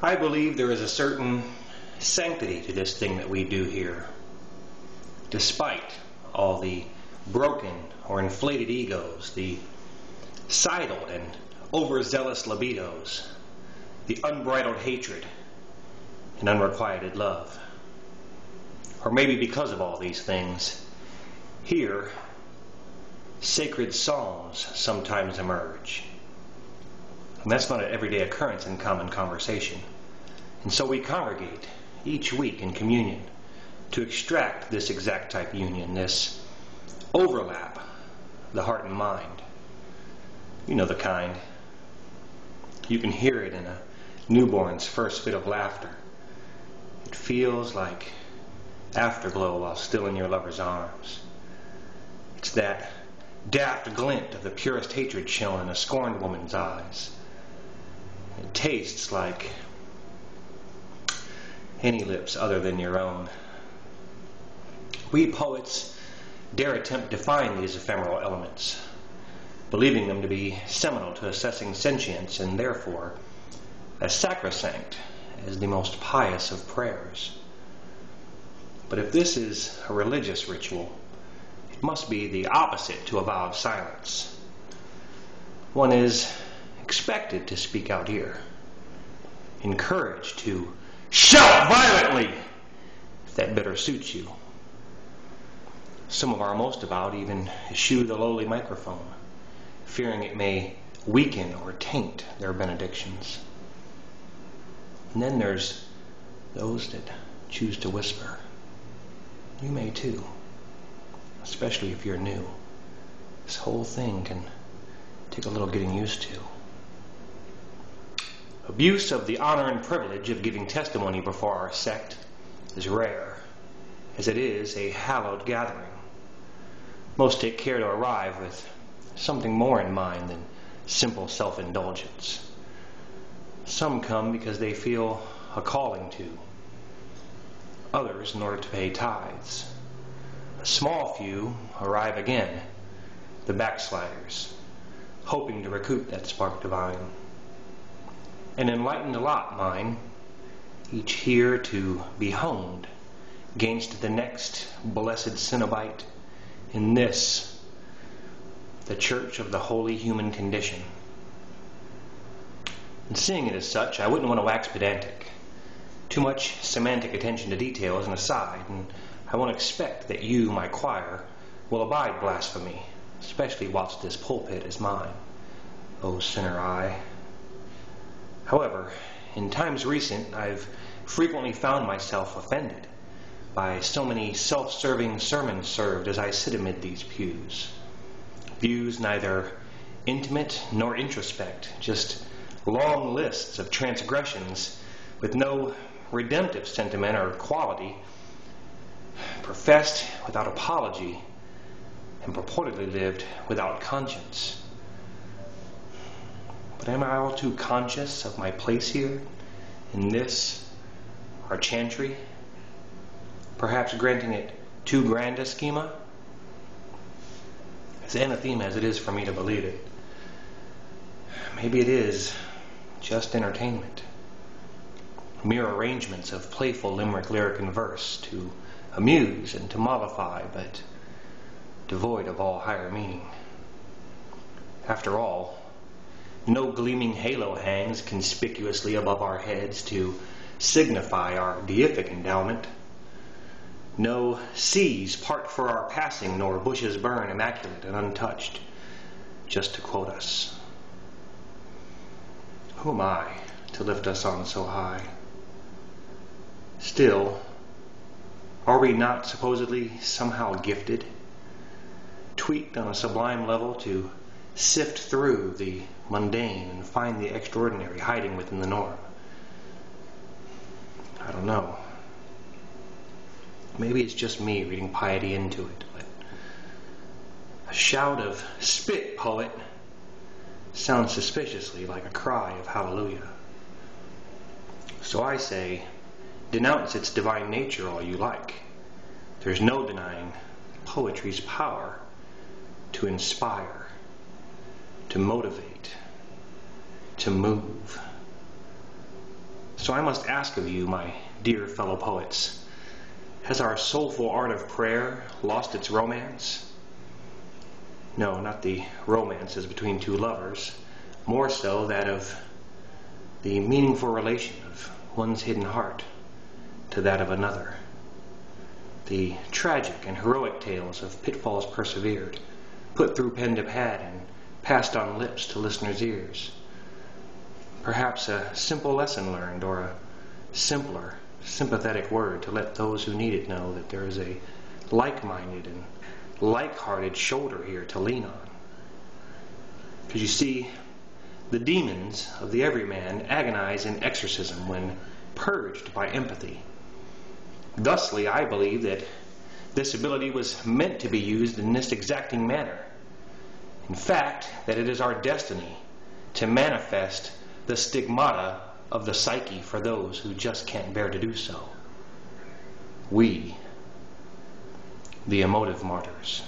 I believe there is a certain sanctity to this thing that we do here, despite all the broken or inflated egos, the sidled and overzealous libidos, the unbridled hatred and unrequited love. Or maybe because of all these things, here, sacred psalms sometimes emerge. And that's not an everyday occurrence in common conversation. And so we congregate each week in communion to extract this exact type union, this overlap of the heart and mind. You know the kind. You can hear it in a newborn's first fit of laughter. It feels like afterglow while still in your lover's arms. It's that daft glint of the purest hatred shown in a scorned woman's eyes. It tastes like any lips other than your own. We poets dare attempt to define these ephemeral elements, believing them to be seminal to assessing sentience and therefore as sacrosanct as the most pious of prayers. But if this is a religious ritual, it must be the opposite to a vow of silence. One is expected to speak out here, encouraged to shout violently if that better suits you. Some of our most devout even eschew the lowly microphone, fearing it may weaken or taint their benedictions. And then there's those that choose to whisper. You may too, especially if you're new. This whole thing can take a little getting used to. Abuse of the honor and privilege of giving testimony before our sect is rare, as it is a hallowed gathering. Most take care to arrive with something more in mind than simple self-indulgence. Some come because they feel a calling to. Others in order to pay tithes. A small few arrive again, the backsliders, hoping to recoup that spark divine. An enlightened lot, mine, each here to be honed against the next blessed Cenobite in this, the church of the holy human condition. And seeing it as such, I wouldn't want to wax pedantic. Too much semantic attention to detail is an aside, and I won't expect that you, my choir, will abide blasphemy, especially whilst this pulpit is mine. O sinner I. However, in times recent, I've frequently found myself offended by so many self-serving sermons served as I sit amid these pews. Views neither intimate nor introspect, just long lists of transgressions with no redemptive sentiment or quality, professed without apology and purportedly lived without conscience. But am I all too conscious of my place here, in this, our chantry? Perhaps granting it too grand a schema? As anathema as it is for me to believe it, maybe it is just entertainment. Mere arrangements of playful limerick, lyric, and verse to amuse and to mollify, but devoid of all higher meaning. After all, no gleaming halo hangs conspicuously above our heads to signify our deific endowment. No seas part for our passing, nor bushes burn immaculate and untouched, just to quote us. Who am I to lift us on so high? Still, are we not supposedly somehow gifted, tweaked on a sublime level to sift through the mundane and find the extraordinary hiding within the norm? I don't know. Maybe it's just me reading piety into it, but a shout of "Spit, poet!" sounds suspiciously like a cry of hallelujah. So I say, denounce its divine nature all you like. There's no denying poetry's power to inspire, to motivate, to move. So I must ask of you, my dear fellow poets, has our soulful art of prayer lost its romance? No, not the romances between two lovers, more so that of the meaningful relation of one's hidden heart to that of another. The tragic and heroic tales of pitfalls persevered, put through pen to pad and passed on lips to listeners' ears. Perhaps a simple lesson learned, or a simpler, sympathetic word to let those who need it know that there is a like-minded and like-hearted shoulder here to lean on. Because you see, the demons of the everyman agonize in exorcism when purged by empathy. Thusly, I believe that this ability was meant to be used in this exacting manner. In fact, that it is our destiny to manifest the stigmata of the psyche for those who just can't bear to do so. We, the emotive martyrs,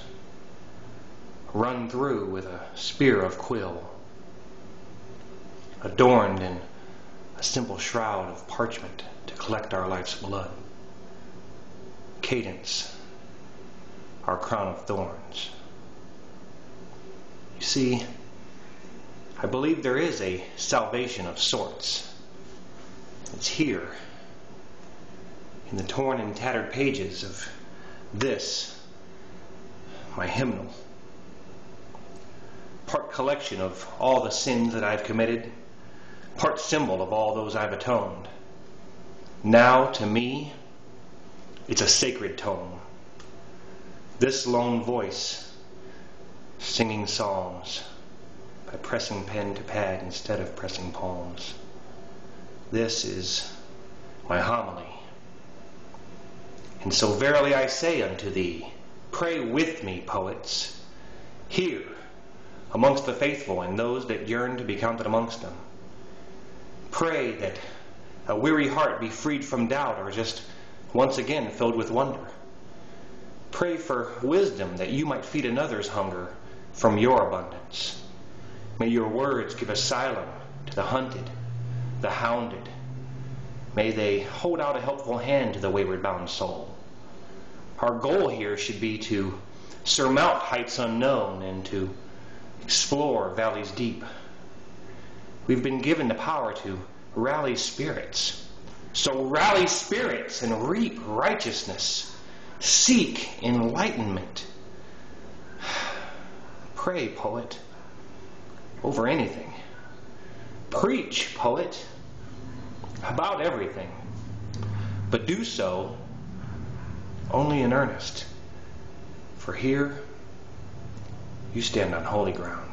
run through with a spear of quill, adorned in a simple shroud of parchment to collect our life's blood. Cadence, our crown of thorns. You see, I believe there is a salvation of sorts. It's here, in the torn and tattered pages of this, my hymnal. Part collection of all the sins that I've committed, part symbol of all those I've atoned. Now, to me, it's a sacred tone. This lone voice, singing psalms by pressing pen to pad instead of pressing palms. This is my homily. And so verily I say unto thee, pray with me, poets, here amongst the faithful and those that yearn to be counted amongst them. Pray that a weary heart be freed from doubt, or just once again filled with wonder. Pray for wisdom that you might feed another's hunger from your abundance. May your words give asylum to the hunted, the hounded. May they hold out a helpful hand to the wayward bound soul. Our goal here should be to surmount heights unknown and to explore valleys deep. We've been given the power to rally spirits. So rally spirits and reap righteousness. Seek enlightenment. Pray, poet, over anything. Preach, poet, about everything. But do so only in earnest. For here you stand on holy ground.